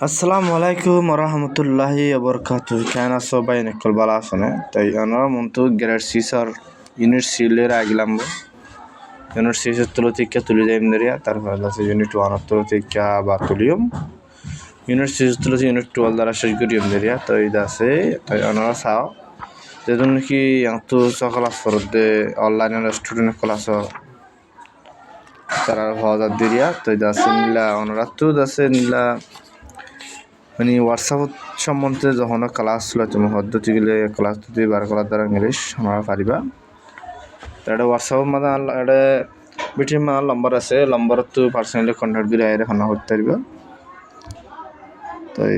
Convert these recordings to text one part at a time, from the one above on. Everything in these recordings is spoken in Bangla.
আসসালামু আলাইকুম রহমতুল্লাহি ওবরকাতু কেন আছো ভাই নকল বালা আসনে তাই আমার মন্তু গ্রেড সিসার ইউনিট সিলের আগিলাম ইউনিট সিসের তুলো থেকে তুলে যাইম দরিয়া তারপর আছে ইউনিট 1 তুলো থেকে বা তুলিয়ম ইউনিট সিসের তুলো ইউনিট 12 দ্বারা শেষ করিয়ম দরিয়া তো এই আছে তাই আমরা চাও যেজন কি তো সকাল আসরতে অনলাইন স্টুডেন্ট ক্লাস তারা হওয়া দরিয়া তো এই আছে নিলা ওনারা তো আছে নিলা মানে হোয়াটসঅ্যাপ সম্বন্ধে যখন ক্লাস তুমি পদ্ধতি গেলে ক্লাস যদি বার করার দ্বারা ইংলিশ আমরা পারিবা এটা হোয়াটসঅ্যাপ মানে এটা বিটি মা নম্বর আছে নম্বরত তো পার্সোনালি কন্টাক্ট করে আইরে হনা করতে পারিবা তাই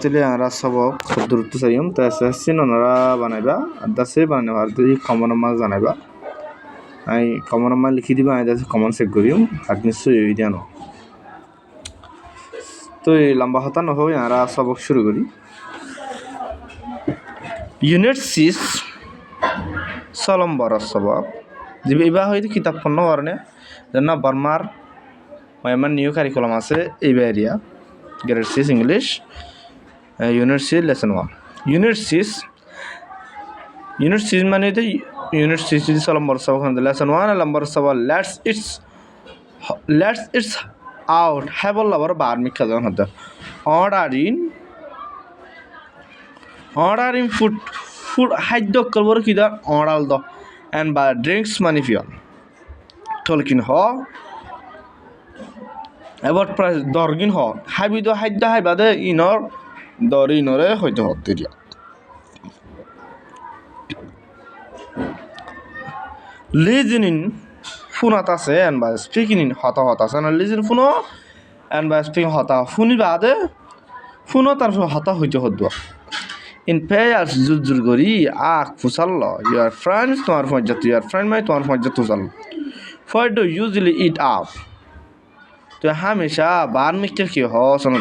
চাইলে আমরা সব খুব দ্রুত চাইম তো এসএসসি নরা বানাইবা আদাসে বানাইবা আর যদি কমন নাম্বার জানাইবা আই কমন নাম্বার লিখি দিবা আই দাসে কমন চেক করিম আর নিশ্চয়ই এই জানো তো এই লম্বা হতা নহয় আমরা সবক শুরু করি ইউনিট 6 নম্বর সবক যে এবা হইতে কিতাব পড়ন কারণে যেন বর্মার আমার নিউ কারিকুলাম আছে এই area grade 6 English unit 6 lesson 1 unit 6 মানে তো ইউনিট 6 নম্বর সবক লেসন 1 নম্বর সবক let's it's out have all our bar mikha jon hoda ordering food haddo kalbor kida oral do and by drinks money fion tolkin ho about price dorgin ho habi do hadda hay bade inor dori nore hoyto hottiria listening Funat আছে and by speaking in hota আছে না লিজেন ফুনো and by speaking hota funny বাদে ফুনো তার হতা হইতে হদ্দুয়া in pairs জুজুর গরি আক ফুসাল্ল your friends তোমার ফজ্জাত your friend মাই তোমার ফজ্জাত তুসাল for do usually eat out তো হামেশা বার মিক্সচার কি হ শোনো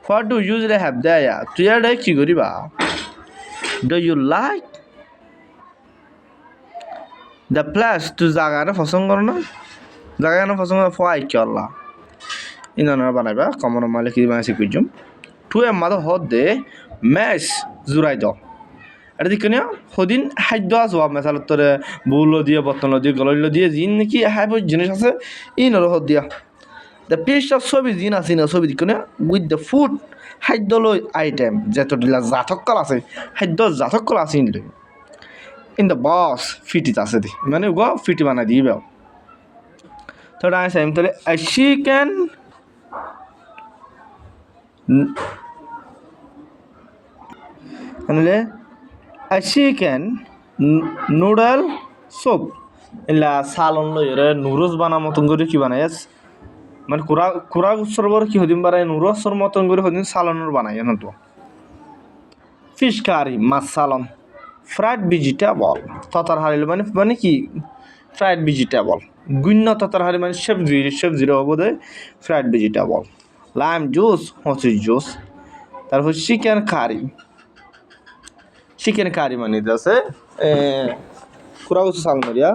for do usually have there তুই আর কি করিবা do you like the place tu জায়গাটা পছন্দ করো না জায়গাটা পছন্দ ফয় কি আল্লাহ ইনানা বানাইবা কমন মালিক কি বানাইছি কুজুম টু এ মাদ হদে মেস জুরাই দাও এটা দেখনি হদিন খাদ্য আসবা মেসাল তোরে বুল দিয়ে বতন দিয়ে গলইল দিয়ে জিন নাকি হাইব জিনিস আছে ইনর হদ দিয়া দ্য পিস অফ ছবি জিন আছে না ছবি দেখনি উইথ দ্য ফুড খাদ্য লই আইটেম যেত দিলা জাতকল আছে খাদ্য জাতকল আছে inlay in the boss fiti আছে দি মানে গো ফিটি বানাই দিবে তো ডাই সাইম তাহলে she can মানে she can noodle soup ইলা সালন লইরে নুরস বানা মতন করে কি বানাইস মানে কুরা উৎসর্বর কি হদিন বানাই নুরসর মতন করে হদিন সালনর বানাই না তো ফিশ কারি মাছ সালন ফ্রাইড ভেজিটেবল ততার হারিল মানে কি ফ্রাইড ভেজিটেবল গুণ্য ততার হারি মানে সবজির অবদে ফ্রাইড ভেজিটেবল লাইম জুস হসির জুস তারপর চিকেন কারি মানে আছে কুড়া গুছো সাল মারিয়া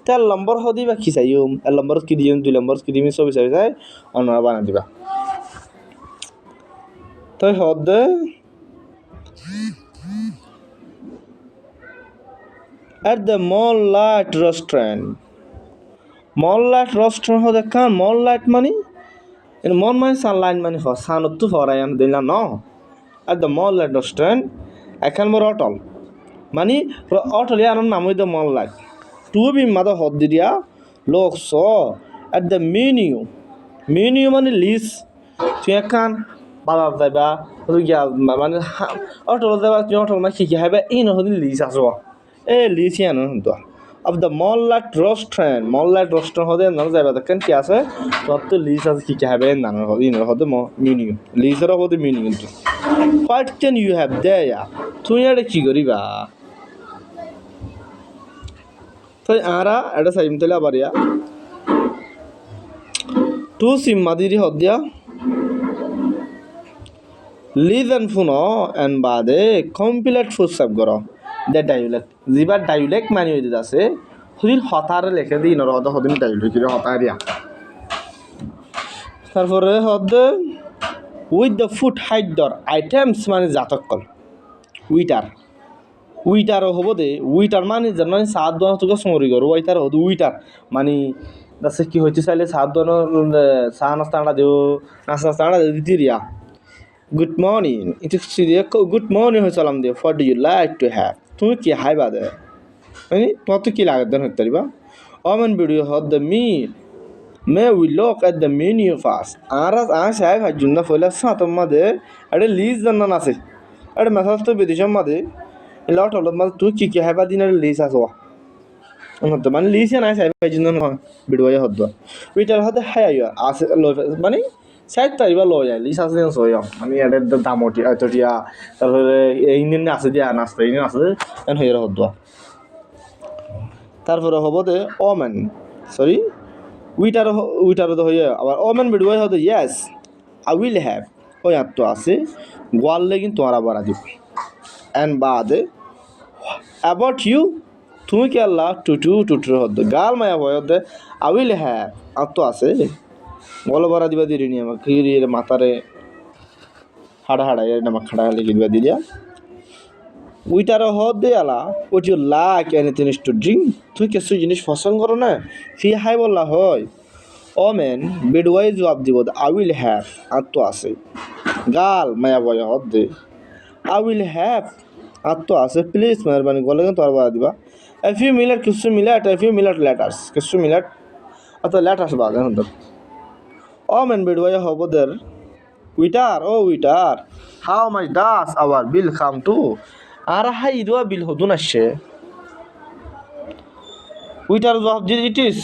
তেল নম্বর হদি বা কি চাইম 1 নম্বর কি দিম 2 নম্বর কি দিম সব চাই অন্যরা বানা দিবা তাই হদে at the Moonlight restaurant hode kan Moonlight money in mon man sunlight money for sanottu for I am dilla no at the Moonlight restaurant ekan mor hotel money hotel ya nam namu the Moonlight to be mother hod diya lok so at the menu money list tu ekan bala daiba ruya mane hotel daiba hotel ma ki habe in hodi list aswa এ লিসিয়ান হতো অফ দ্য Moonlight restaurant হদে নাম যাইবা দেখেন কি আছে তত লিস আছে কি হবে নাম হদে ইন হদে মেনু লিসের হদে মেনু কিন্তু what can you have there তুই এটা কি করিবা তো আরা এটা সাইম তেলা বারিয়া টু সিম মাদিরি হদিয়া লিজেন ফুনো এন্ড বাদে কমপ্লিট ফুড সাব করো দ্য ডাইলেক্ট জিবার ডাইলেক্ট মানে হইতে আছে হদিন হতারে লেখে দিই নর হদ হদিন ডাইলেক্ট হতারিয়া তারপরে হদ উইথ দ্য ফুড খাদ্যৰ আইটেমছ মানে জাতকল উইটাৰো হ'ব দে উইটাৰ মানে জানানি চাহ দোৱা তোকে চমৰি গ'ল উইটাৰ হ'ব উইটাৰ মানে দাসে কি হইতে চাইলে চাহ দোয়ানোর চাহ নাস্তা দিও নাস্তা দিতে রিয়া গুড মর্নিং এটা দিয়ে গুড মর্নিং হয়ে সালাম দিও for do you like to have তুমি কি হাই বাদে মানে তোমার তো কি লাগে দেন হতে পারিবা অমেন ভিডিও হদ দ্য মিট may we look at the menu first আর সাহেব হাজুন না ফলে সাতম মাদে আরে লিজ জানা আছে আরে মেসাজ তো বিদেশের মাদে লট হল মাদে তুই কি হাই বাদিন আরে লিজ আসো হতো মানে লিসে নাই সাহেব হাজুন না ভিডিও হদ উইটার হতে হাই আছে মানে সাইড তারিবা লয় যায় লিস আছে সয় মানে এদের দামটি এতটিয়া তারপরে ইন্ডিয়ান আছে দিয়া নাস্তা ইন্ডিয়ান আছে এন হয়ে হদ তারপরে হব দে ওমেন সরি উইটারও তো হয়ে আবার ওমেন ভিডিও হতো ইয়েস আই উইল হ্যাভ ওই তো আছে গোয়ালে কিন্তু তোমার আবার দিব এন্ড বাদে অ্যাবাউট ইউ তুমি কি আল্লাহ টুটু হদ গাল মায়া ভয় হদ আই উইল হ্যাভ আর তো আছে বলো বরা দিবা দিলি নি আমাকে খিরির মাথারে হাড়া এর নামা খাড়া লিখে দিবা দিলিয়া উইটারও হদ দে আলা would you like anything to drink তুই কিছু জিনিস পছন্দ করো না ফি হাই বললা হয় ও মেন বেডওয়াই জবাব দিব আই উইল হ্যাভ আর তো আছে গাল মায়া বয় হদ দে আই উইল হ্যাভ আর তো আছে প্লিজ মেহরবানি গলে কিন্তু তোর বলা দিবা এফ ইউ মিলার কিছু মিলাট লেটার্স কিছু মিলাট অত লেটার্স বাদ এখন তো মেন বেডওয়াই হব দের waiter how my does our bill come to আর হাই ইদুয়া বিল হদুন আসছে উইটার জবাব দিয়ে ইট ইস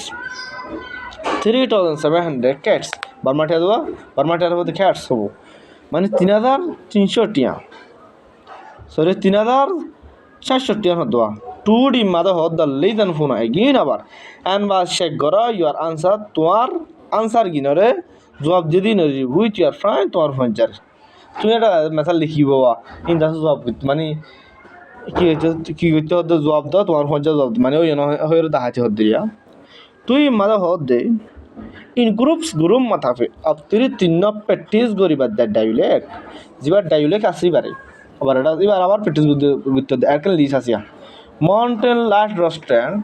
3,700 ক্যাটস বার্মাটিয়া মধ্যে ক্যাটস হবো মানে 3,300 টিয়া সরি 3,400 টিয়া হদোয়া 2D মাদা হদ দাল্লেই দেন ফোন এগিন আবার এন বা চেক করো ইউর আনসার তোমার আনসার গিনরে জবাব দিয়ে দিন উইথ ইউর ফ্রেন্ড তোমার ফঞ্চার তুমি একটা মেসাল লিখিব ইন জবাব মানে কি করতে হতো জবাব দাও তোমার ফঞ্চার জবাব মানে ওই হয়ে দেখাতে হতে দিয়া তুই মাদা হদ দে ইন গ্রুপ মাথাফে আপতিরি 3 প্র্যাকটিস করিবার দ্যাট ডাইলেক যেবার ডাইলেক আসি বারে আবার এটা এবার আবার প্র্যাকটিস করতে একটা লিস আসিয়া মাউন্টেন লাস্ট রেস্টুরেন্ট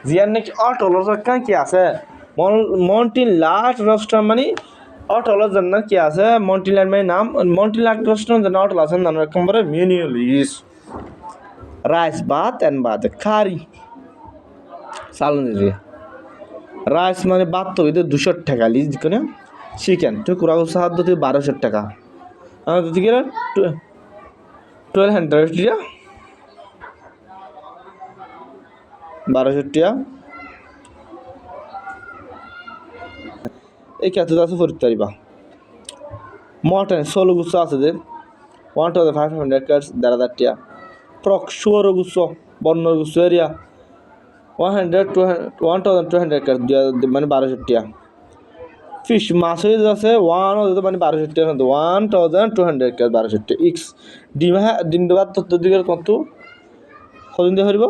জিয়ার নেক্সট অটলর কি আছে মাউন্টেন লাস্ট রেস্টুরেন্ট মানে অটলর জন্য কি আছে মাউন্টেন লাস্ট মানে নাম মাউন্টেন লাস্ট রেস্টুরেন্ট জন্য অটল আছে নাম একেবারে মেনু লিস রাইস ভাত এন্ড ভাত খারি চালন দিয়ে রাইস মানে ভাত তো এদের 200 টাকা লিজ কেন চিকেন তুই কুড়া সাহায্য তুই 1,200 টাকা তুই কি 1,200 টিয়া 1,200 টিয়া এই কত আছে করতে পারিবা মটন 16 গুচ্ছ আছে যে 1,500 কার্স 1,000 টিয়া প্রক শুয়ার গুচ্ছ বর্ণর গুচ্ছ এরিয়া 1,200 কার্স মানে 1,200 টিয়া ফিশ মাছ হয়ে যাচ্ছে মানে 1,200 টিয়া 1,200 কার্স 1,200 টিয়া ইক্স ডিম দেবার তত্ত্ব দিকে কত কদিন দিয়ে হরিব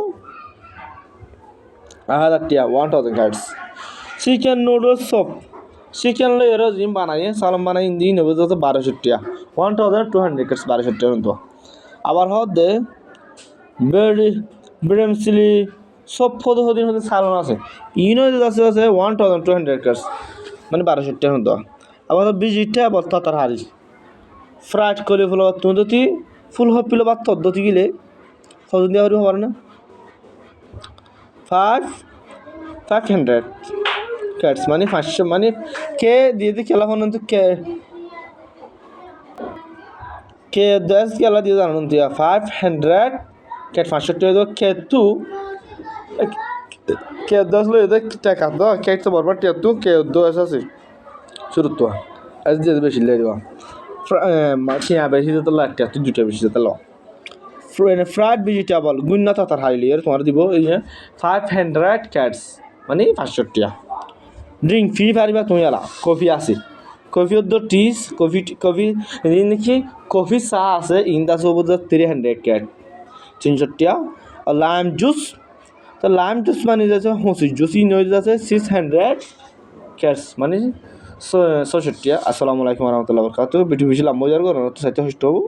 1,000 টিয়া 1,000 কার্স চিকেন নুডলস সব চিকেন লো এর জিম বানাই সালাম বানাই দিন হবে যত 1,200 টিয়া 1,200 কার্স 1,200 টিয়া তো আবার হদে ব্রেম চিলি সব দিন হতে সালন আছে ইনো আছে 1,200 কার্স মানে 1,200 টিয়া তো আবার বিজিটা বস্তা তার হারি ফ্রাইড করে ফুল তুমি যদি ফুল হপিল বা পদ্ধতি গিলে কদিন দিয়ে হরিব পারে না 500 ক্যাটস মানে 500 মানে কে দিয়ে দিয়ে খেলা হন কে 10 খেলা দিয়ে জানুন দিয়া 500 ক্যাট 500 টাকা দেবো কে 10 লই দেখ টাকা দাও ক্যাট তো বরবার টিয়া তু কে 10 আছে শুরু তো আজ দিয়ে বেশি লাই দেবা মাছিয়া বেশি তো লাটটা তুই দুটা বেশি তো ল ফ্রাইড ভেজিটেবল গুন্না তার হাইলিয়ার তোমার দিব এই 500 ক্যাটস মানে 500 টাকা ড্রিঙ্ক ফ্রি পারিবা তুমি এলা কফি আছে কফি অদ্দ টিস কফি দেখি কফি চা আছে ইন্দা সব 300 ক্যাট 300 টাকা আর লাইম জুস মানে যাচ্ছে হসি জুস ইন হয়ে যাচ্ছে 600 ক্যাটস মানে 66 আসসালামু আলাইকুম রহমতুল্লাহ বরকাত ভিডিও বেশি লম্বা যাওয়ার কারণ তো সাইতে হষ্ট হবো